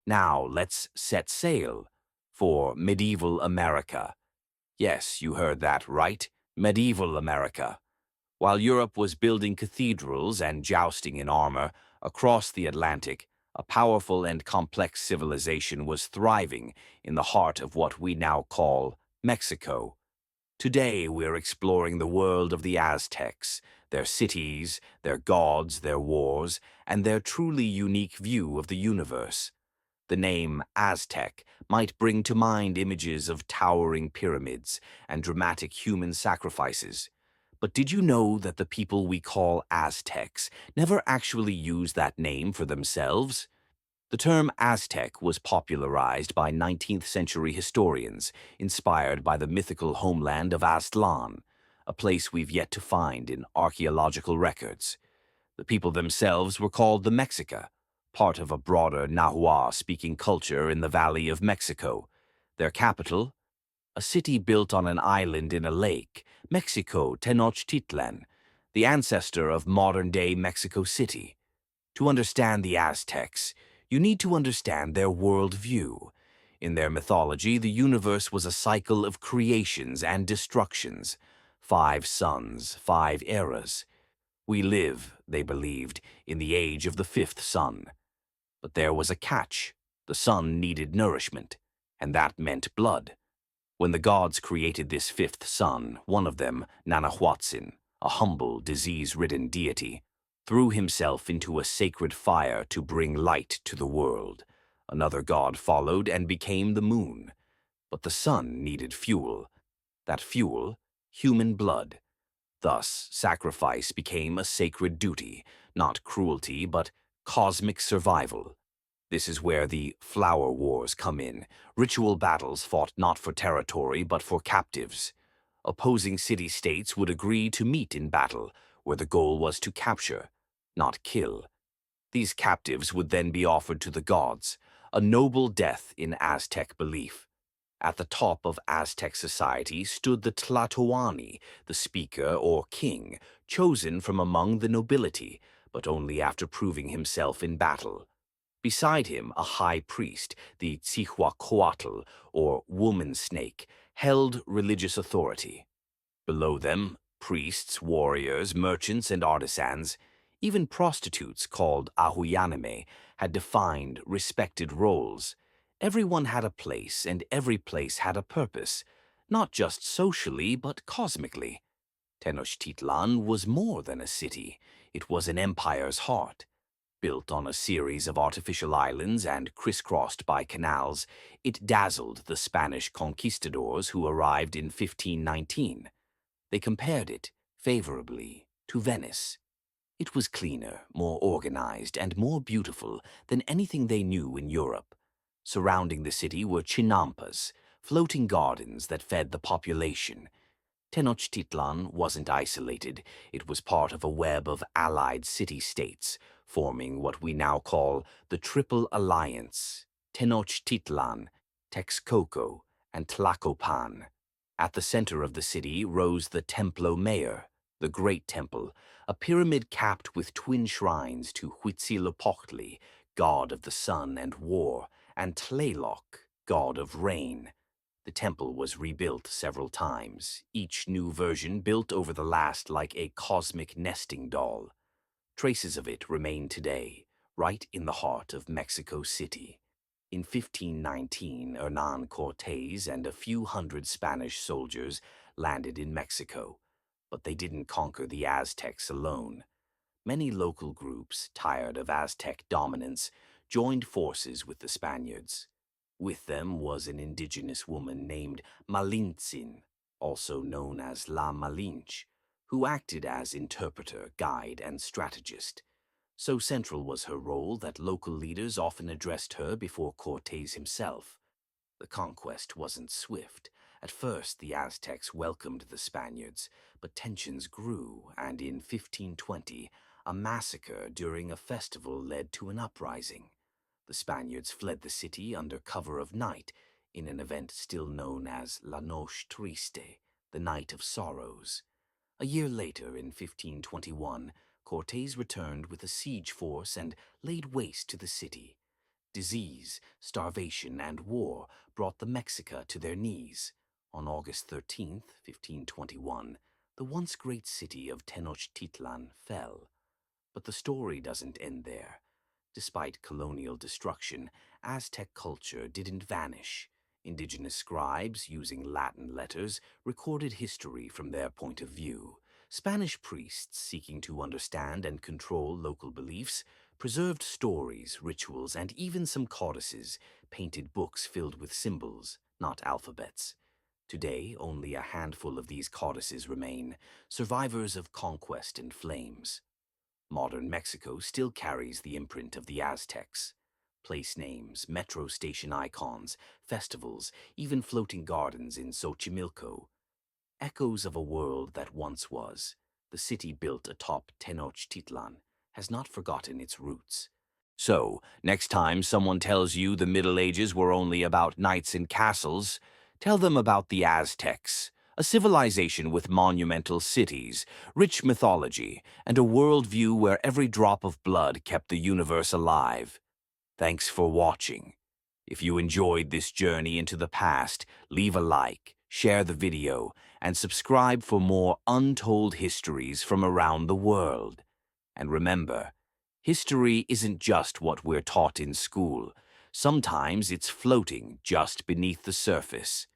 Now let's set sail for medieval America. Yes, you heard that right, medieval America. While Europe was building cathedrals and jousting in armor across the Atlantic, a powerful and complex civilization was thriving in the heart of what we now call Mexico. Today, we're exploring the world of the Aztecs, their cities, their gods, their wars, and their truly unique view of the universe. The name Aztec might bring to mind images of towering pyramids and dramatic human sacrifices. But did you know that the people we call Aztecs never actually used that name for themselves? The term Aztec was popularized by 19th century historians, inspired by the mythical homeland of Aztlan, a place we've yet to find in archaeological records. The people themselves were called the Mexica, part of a broader Nahua-speaking culture in the Valley of Mexico. Their capital, a city built on an island in a lake, Mexico Tenochtitlan, the ancestor of modern-day Mexico City. To understand the Aztecs, you need to understand their worldview. In their mythology, the universe was a cycle of creations and destructions, 5 suns, 5 eras. We live, they believed, in the age of the 5th sun. But there was a catch. The sun needed nourishment, and that meant blood. When the gods created this 5th sun, one of them, Nanahuatzin, a humble, disease-ridden deity, threw himself into a sacred fire to bring light to the world. Another god followed and became the moon. But the sun needed fuel. That fuel, human blood. Thus, sacrifice became a sacred duty, not cruelty, but cosmic survival. This is where the flower wars come in, ritual battles fought not for territory but for captives. Opposing city-states would agree to meet in battle, where the goal was to capture, not kill. These captives would then be offered to the gods, a noble death in Aztec belief. At the top of Aztec society stood the Tlatoani, the speaker or king, chosen from among the nobility, but only after proving himself in battle. Beside him, a high priest, the Tzihua or woman snake, held religious authority. Below them, priests, warriors, merchants, and artisans, even prostitutes called ahuyanime, had defined, respected roles. Everyone had a place, and every place had a purpose, not just socially, but cosmically. Tenochtitlan was more than a city. It was an empire's heart. Built on a series of artificial islands and crisscrossed by canals, it dazzled the Spanish conquistadors who arrived in 1519. They compared it, favorably, to Venice. It was cleaner, more organized, and more beautiful than anything they knew in Europe. Surrounding the city were chinampas, floating gardens that fed the population. Tenochtitlan wasn't isolated. It was part of a web of allied city-states, forming what we now call the Triple Alliance: Tenochtitlan, Texcoco, and Tlacopan. At the center of the city rose the Templo Mayor, the Great Temple, a pyramid capped with twin shrines to Huitzilopochtli, god of the sun and war, and Tlaloc, god of rain. The temple was rebuilt several times, each new version built over the last like a cosmic nesting doll. Traces of it remain today, right in the heart of Mexico City. In 1519, Hernán Cortés and a few hundred Spanish soldiers landed in Mexico, but they didn't conquer the Aztecs alone. Many local groups, tired of Aztec dominance, joined forces with the Spaniards. With them was an indigenous woman named Malintzin, also known as La Malinche, who acted as interpreter, guide, and strategist. So central was her role that local leaders often addressed her before Cortés himself. The conquest wasn't swift. At first, the Aztecs welcomed the Spaniards, but tensions grew, and in 1520, a massacre during a festival led to an uprising. The Spaniards fled the city under cover of night in an event still known as La Noche Triste, the Night of Sorrows. A year later, in 1521, Cortés returned with a siege force and laid waste to the city. disease, starvation, and war brought the Mexica to their knees. On August 13th, 1521, the once great city of Tenochtitlan fell. But the story doesn't end there. Despite colonial destruction, Aztec culture didn't vanish. Indigenous scribes, using Latin letters, recorded history from their point of view. Spanish priests, seeking to understand and control local beliefs, preserved stories, rituals, and even some codices, painted books filled with symbols, not alphabets. Today, only a handful of these codices remain, survivors of conquest and flames. Modern Mexico still carries the imprint of the Aztecs. Place names, metro station icons, festivals, even floating gardens in Xochimilco. Echoes of a world that once was. The city built atop Tenochtitlan has not forgotten its roots. So, next time someone tells you the Middle Ages were only about knights and castles, tell them about the Aztecs, a civilization with monumental cities, rich mythology, and a worldview where every drop of blood kept the universe alive. Thanks for watching. If you enjoyed this journey into the past, leave a like, share the video, and subscribe for more untold histories from around the world. And remember, history isn't just what we're taught in school. Sometimes it's floating just beneath the surface.